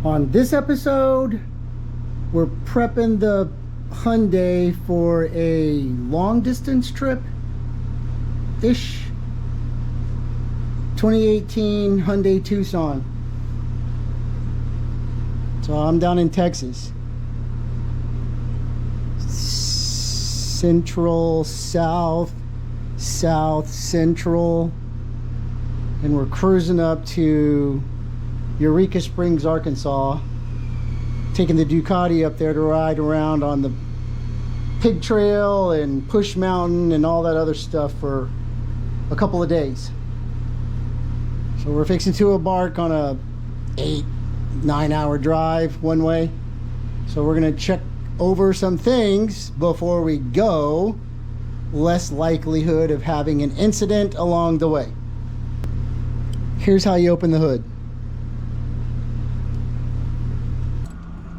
On this episode, we're prepping the Hyundai for a long distance trip-ish. 2018 Hyundai Tucson. So I'm down in Texas. Central, south, central. And we're cruising up to Eureka Springs, Arkansas, taking the Ducati up there to ride around on the Pig Trail and Push Mountain and all that other stuff for a couple of days. So we're fixing to embark on a 8-9 hour drive one way. So we're gonna check over some things before we go. Less likelihood of having an incident along the way. Here's how you open the hood.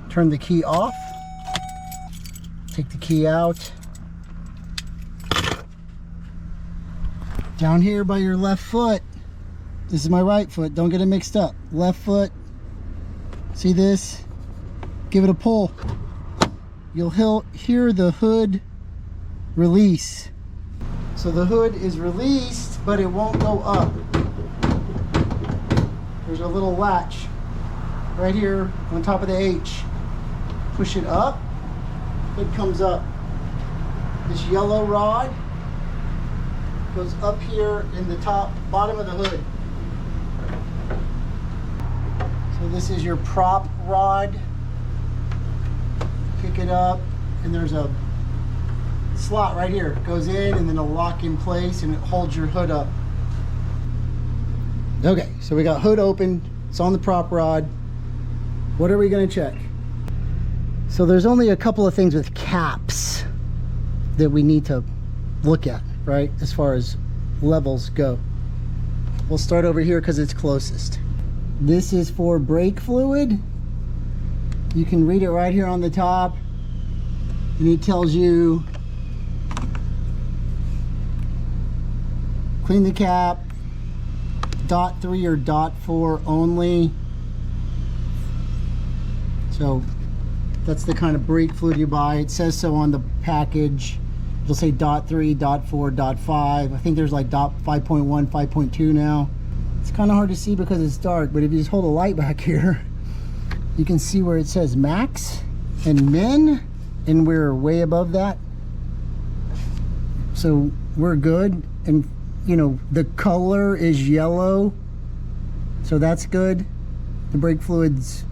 Turn the key off. Take the key out. Down here by your left foot. This is my right foot. Don't get it mixed up. Left foot. See this? Give it a pull. You'll hear the hood release. So the hood is released, but it won't go up. There's a little latch right here on top of the H. Push it up, hood comes up. This yellow rod goes up here in the bottom of the hood. So this is your prop rod. Pick it up, and there's a slot right here. It goes in, and then it'll lock in place, and it holds your hood up. Okay, so we got hood open. It's on the prop rod. What are we going to check? So there's only a couple of things with caps that we need to look at, right? As far as levels go. We'll start over here because it's closest. This is for brake fluid. You can read it right here on the top. And it tells you clean the cap, .3 or .4 only. So that's the kind of brake fluid you buy. It says so on the package. It'll say .3, .4, .5. I think there's like .5.1, 5.2 now. It's kind of hard to see because it's dark, but if you just hold a light back here, you can see where it says max and min, and we're way above that. So we're good. And you know, the color is yellow, so that's good. The brake fluid's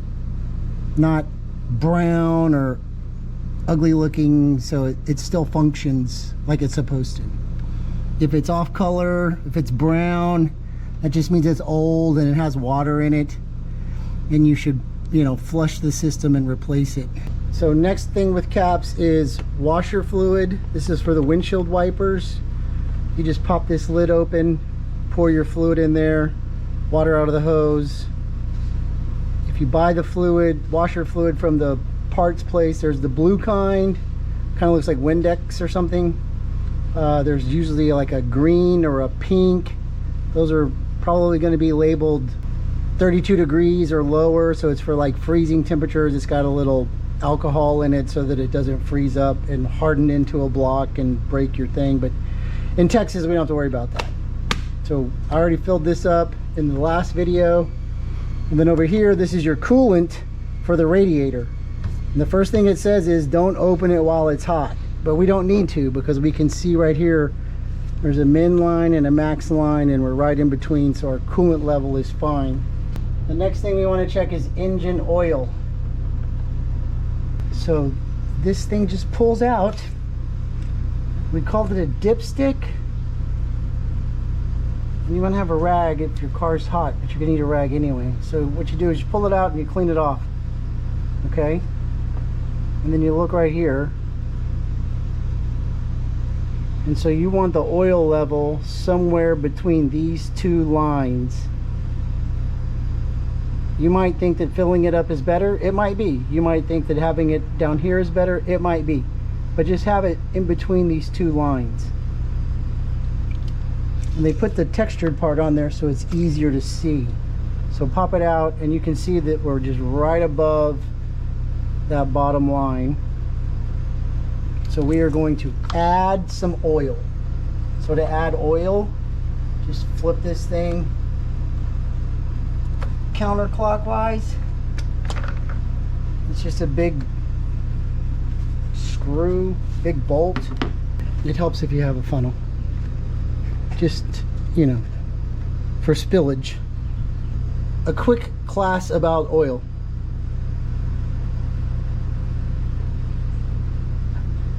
not brown or ugly looking, so it still functions like it's supposed to. If it's off color, if it's brown, that just means it's old and it has water in it, and you should, you know, flush the system and replace it. So next thing with caps is washer fluid. This is for the windshield wipers. You just pop this lid open, pour your fluid in there, water out of the hose. If you buy the fluid, washer fluid from the parts place, there's the blue kind of looks like Windex or something. There's usually like a green or a pink. Those are probably going to be labeled 32 degrees or lower, so it's for like freezing temperatures. It's got a little alcohol in it so that it doesn't freeze up and harden into a block and break your thing. But in Texas, we don't have to worry about that. So I already filled this up in the last video. And then over here, this is your coolant for the radiator. And the first thing it says is don't open it while it's hot. But we don't need to, because we can see right here, there's a min line and a max line, and we're right in between, so our coolant level is fine. The next thing we want to check is engine oil. So this thing just pulls out. We called it a dipstick. And you want to have a rag if your car's hot, but you're going to need a rag anyway. So what you do is you pull it out and you clean it off. Okay? And then you look right here. And so you want the oil level somewhere between these two lines. You might think that filling it up is better. It might be. You might think that having it down here is better. It might be. But just have it in between these two lines. And they put the textured part on there so it's easier to see. So pop it out and you can see that we're just right above that bottom line. So we are going to add some oil. So to add oil, just flip this thing counterclockwise. It's just a big screw, big bolt. It helps if you have a funnel. Just, you know, for spillage. A quick class about oil.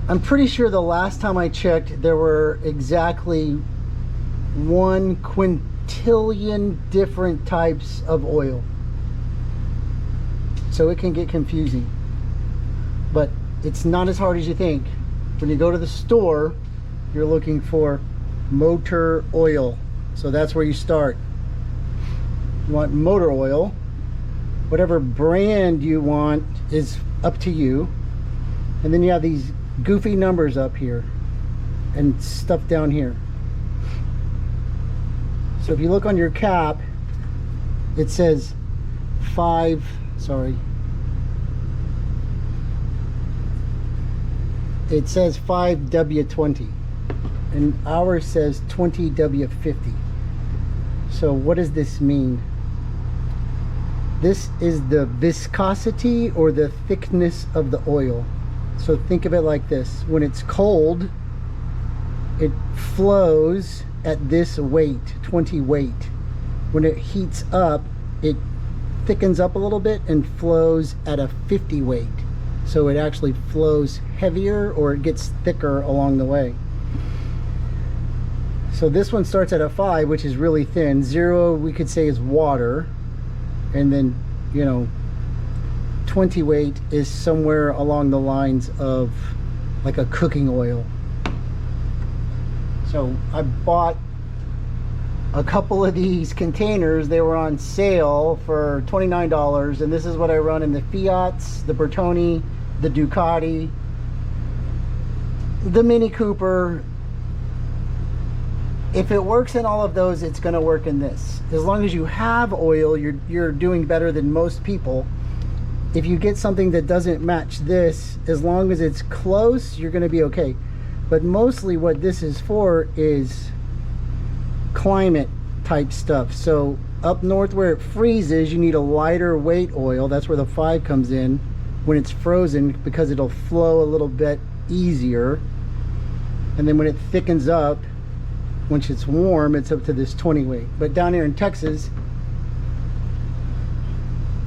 I'm pretty sure the last time I checked there were exactly 1 quintillion different types of oil. So it can get confusing. But it's not as hard as you think. When you go to the store, you're looking for motor oil. So that's where you start. You want motor oil. Whatever brand you want is up to you. And then you have these goofy numbers up here and stuff down here. So if you look on your cap, it says 5, sorry. It says 5W20 and ours says 20W50. So what does this mean? This is the viscosity or the thickness of the oil. So think of it like this. When it's cold, it flows at this weight, 20 weight. When it heats up, it thickens up a little bit and flows at a 50 weight. So it actually flows heavier or it gets thicker along the way. So this one starts at a 5, which is really thin. 0 we could say is water, and then, you know, 20 weight is somewhere along the lines of like a cooking oil. So I bought a couple of these containers. They were on sale for $29, and this is what I run in the Fiats, the Bertoni, the Ducati, the Mini Cooper. If it works in all of those, it's going to work in this. As long as you have oil, you're doing better than most people. If you get something that doesn't match this, as long as it's close, you're going to be okay. But mostly what this is for is climate type stuff. So up north where it freezes, you need a lighter weight oil. That's where the 5 comes in when it's frozen, because it'll flow a little bit easier. And then when it thickens up, once it's warm, it's up to this 20 weight. But down here in Texas,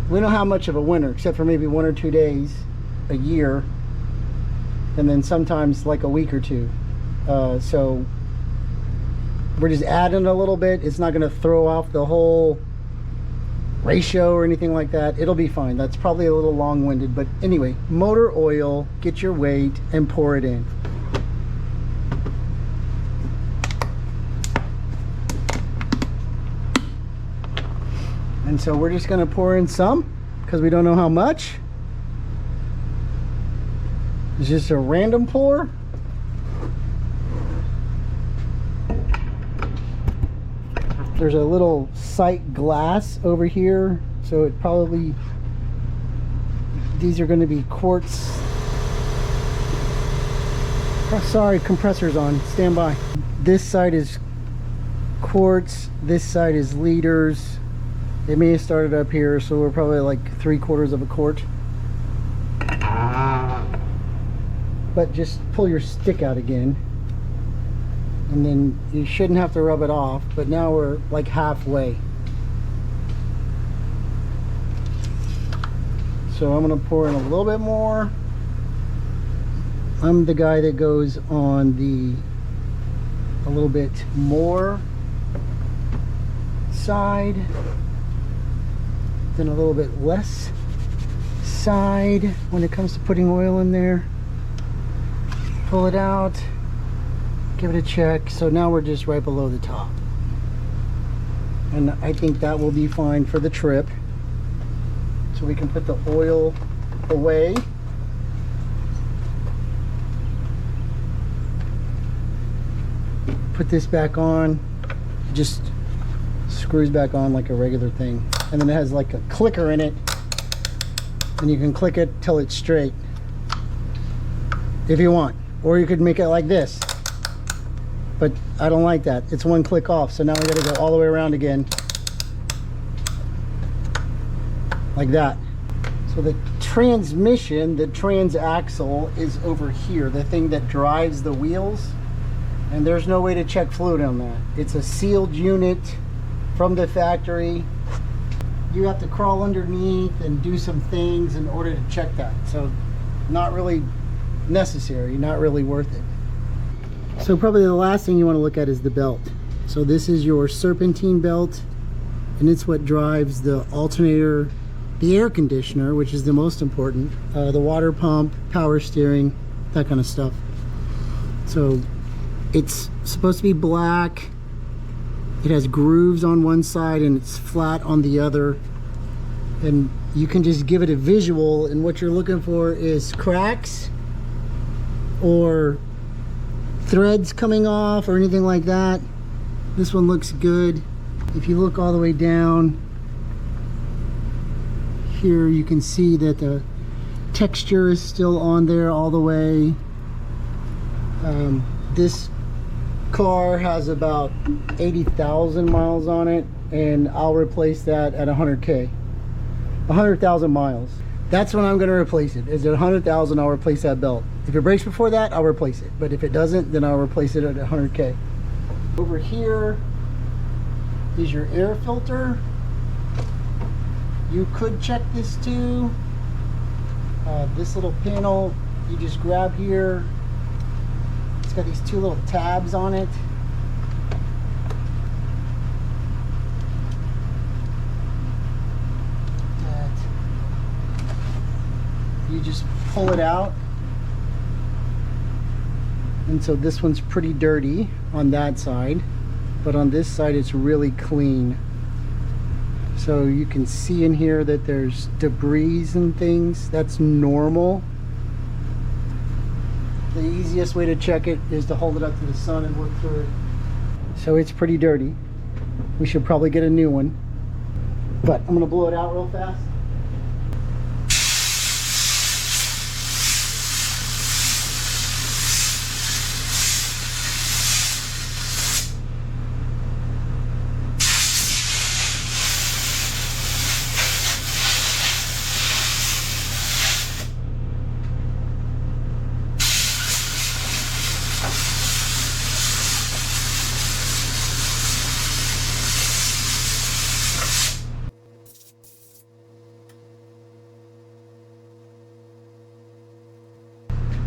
we don't have much of a winter, except for maybe 1 or 2 days a year, and then sometimes like a week or two. So we're just adding a little bit. It's not going to throw off the whole ratio or anything like that. It'll be fine. That's probably a little long-winded, but anyway, motor oil, get your weight and pour it in. And so we're just going to pour in some because we don't know how much. It's just a random pour. There's a little sight glass over here, so it probably, these are going to be quarts. Oh, sorry, compressor's on. Stand by. This side is quarts. This side is liters. It may have started up here, so we're probably like 3/4 of a quart. But just pull your stick out again, and then you shouldn't have to rub it off. But now we're like halfway. So I'm gonna pour in a little bit more. I'm the guy that goes on the a little bit more side, then a little bit less side when it comes to putting oil in there. Pull it out, give it a check. So now we're just right below the top, and I think that will be fine for the trip. So we can put the oil away. Put this back on. Just screws back on like a regular thing. and then it has like a clicker in it, and you can click it till it's straight if you want, or you could make it like this, but I don't like that. It's one click off, so now we got to go all the way around again like that. So the transmission, the transaxle, is over here, the thing that drives the wheels, and there's no way to check fluid on that. It's a sealed unit from the factory. You have to crawl underneath and do some things in order to check that, so not really necessary, not really worth it. So probably the last thing you want to look at is the belt. So this is your serpentine belt, and it's what drives the alternator, the air conditioner, which is the most important, the water pump, power steering, that kind of stuff. So it's supposed to be black. It has grooves on one side and it's flat on the other, and you can just give it a visual, and what you're looking for is cracks or threads coming off or anything like that. This one looks good. If you look all the way down here, you can see that the texture is still on there all the way. This car has about 80,000 miles on it, and I'll replace that at 100K. 100,000 miles. That's when I'm going to replace it. Is at 100,000, I'll replace that belt. If it breaks before that, I'll replace it. But if it doesn't, then I'll replace it at 100K. Over here is your air filter. You could check this too. This little panel, you just grab here. It's got these two little tabs on it. You just pull it out, and so this one's pretty dirty on that side, but on this side it's really clean. So you can see in here that there's debris and things. That's normal. The easiest way to check it is to hold it up to the sun and work through it. So it's pretty dirty. We should probably get a new one, but I'm gonna blow it out real fast.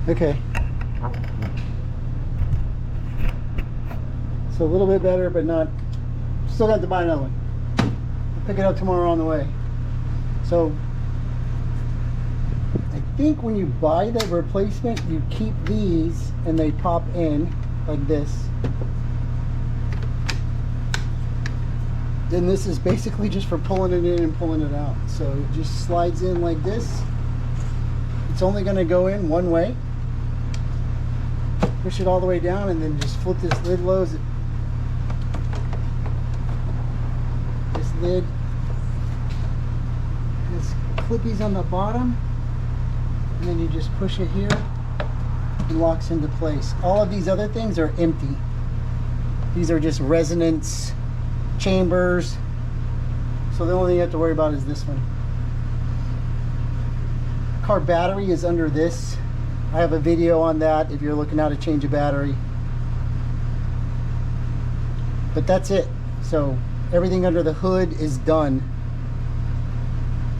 Okay. So a little bit better, but not, still have to buy another one. I'll pick it up tomorrow on the way. So I think when you buy the replacement, you keep these and they pop in like this. Then this is basically just for pulling it in and pulling it out. So it just slides in like this. It's only going to go in one way. Push it all the way down and then just flip this lid close. This lid has clippies on the bottom, and then you just push it here and locks into place. All of these other things are empty. These are just resonance chambers, so the only thing you have to worry about is this one. Car battery is under this. I have a video on that if you're looking how to change a battery. But that's it. So everything under the hood is done.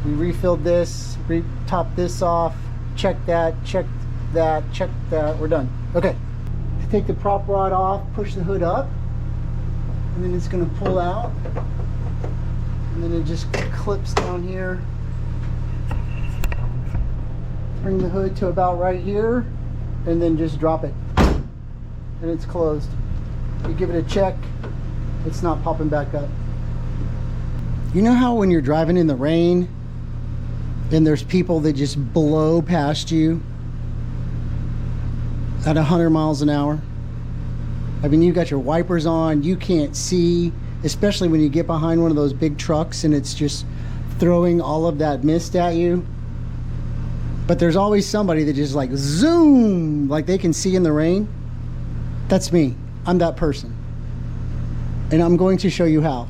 We refilled this, topped this off, checked that, checked that, checked that. We're done. Okay. To take the prop rod off, push the hood up, and then it's going to pull out, and then it just clips down here. Bring the hood to about right here, and then just drop it, and it's closed. You give it a check, it's not popping back up. You know how when you're driving in the rain and there's people that just blow past you at 100 miles an hour? I mean, you got your wipers on, you can't see, especially when you get behind one of those big trucks and it's just throwing all of that mist at you. But there's always somebody that just like zoom, like they can see in the rain. That's me. I'm that person. And I'm going to show you how.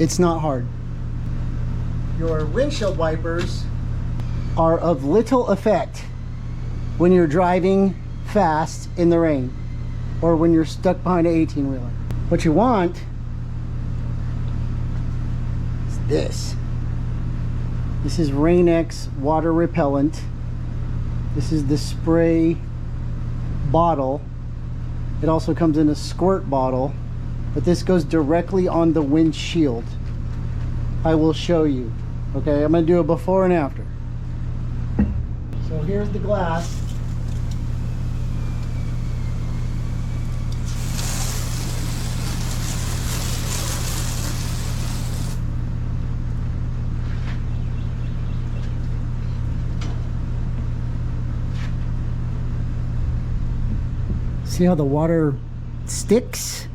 It's not hard. Your windshield wipers are of little effect when you're driving fast in the rain or when you're stuck behind an 18-wheeler. What you want is this. This is Rain-X water repellent. This is the spray bottle. It also comes in a squirt bottle, but this goes directly on the windshield. I will show you. Okay, I'm gonna do a before and after. So here's the glass. See how the water sticks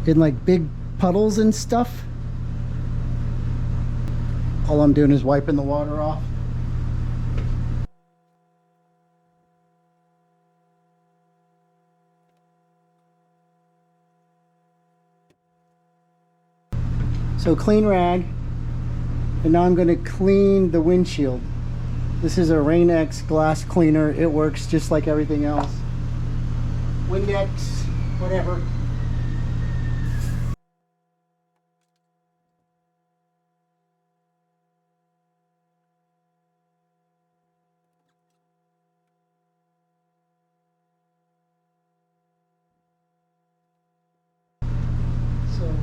in like big puddles and stuff? All I'm doing is wiping the water off. So clean rag, and now I'm going to clean the windshield. This is a Rain-X glass cleaner. It works just like everything else. Windex, whatever. So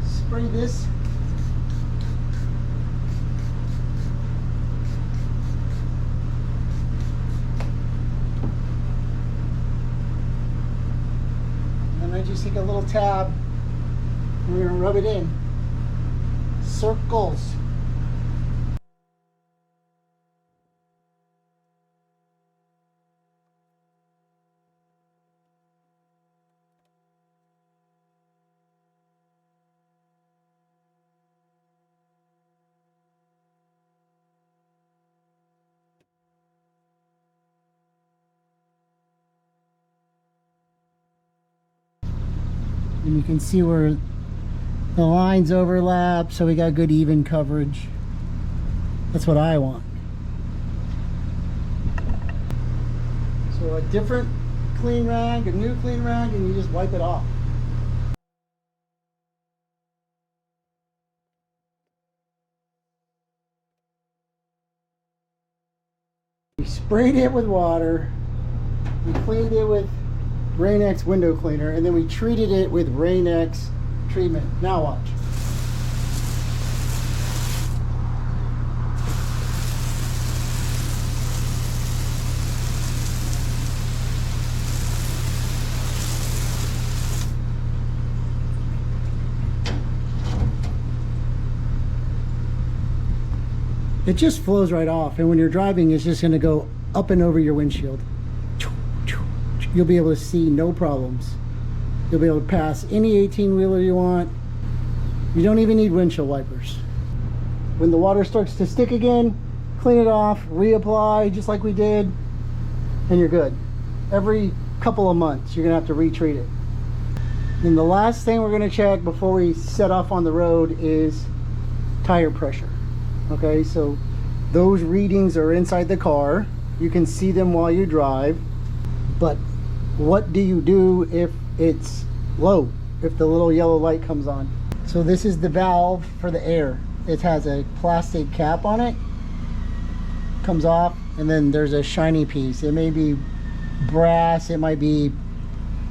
spray this. And I just take a little tab and we're gonna rub it in. Circles. And you can see where the lines overlap, so we got good even coverage. That's what I want. So a different clean rag, a new clean rag, and you just wipe it off. We sprayed it with water, we cleaned it with Rain-X window cleaner, and then we treated it with Rain-X treatment. Now watch. It just flows right off, and when you're driving, it's just going to go up and over your windshield. You'll be able to see no problems. You'll be able to pass any 18-wheeler you want. You don't even need windshield wipers. When the water starts to stick again, clean it off, reapply just like we did, and you're good. Every couple of months, you're gonna have to retreat it. And the last thing we're gonna check before we set off on the road is tire pressure. Okay, so those readings are inside the car. You can see them while you drive, but what do you do if it's low, if the little yellow light comes on? So this is the valve for the air. It has a plastic cap on it, comes off, and then there's a shiny piece. It may be brass, it might be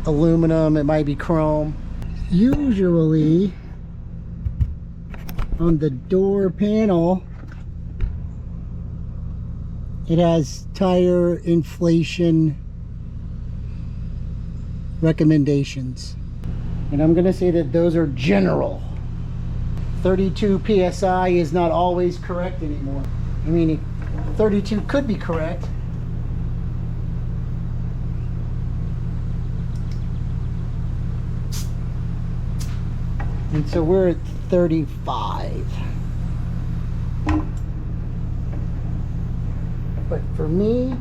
aluminum, it might be chrome. Usually on the door panel it has tire inflation recommendations, and I'm gonna say that those are general. 32 psi is not always correct anymore. I mean, 32 could be correct. And so we're at 35. But for me,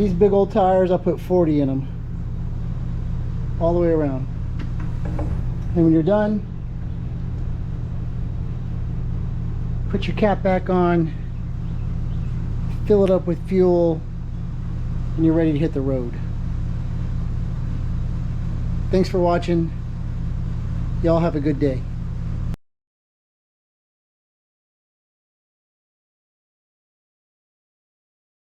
these big old tires, I'll put 40 in them. All the way around. And when you're done, put your cap back on, fill it up with fuel, and you're ready to hit the road. Thanks for watching. Y'all have a good day.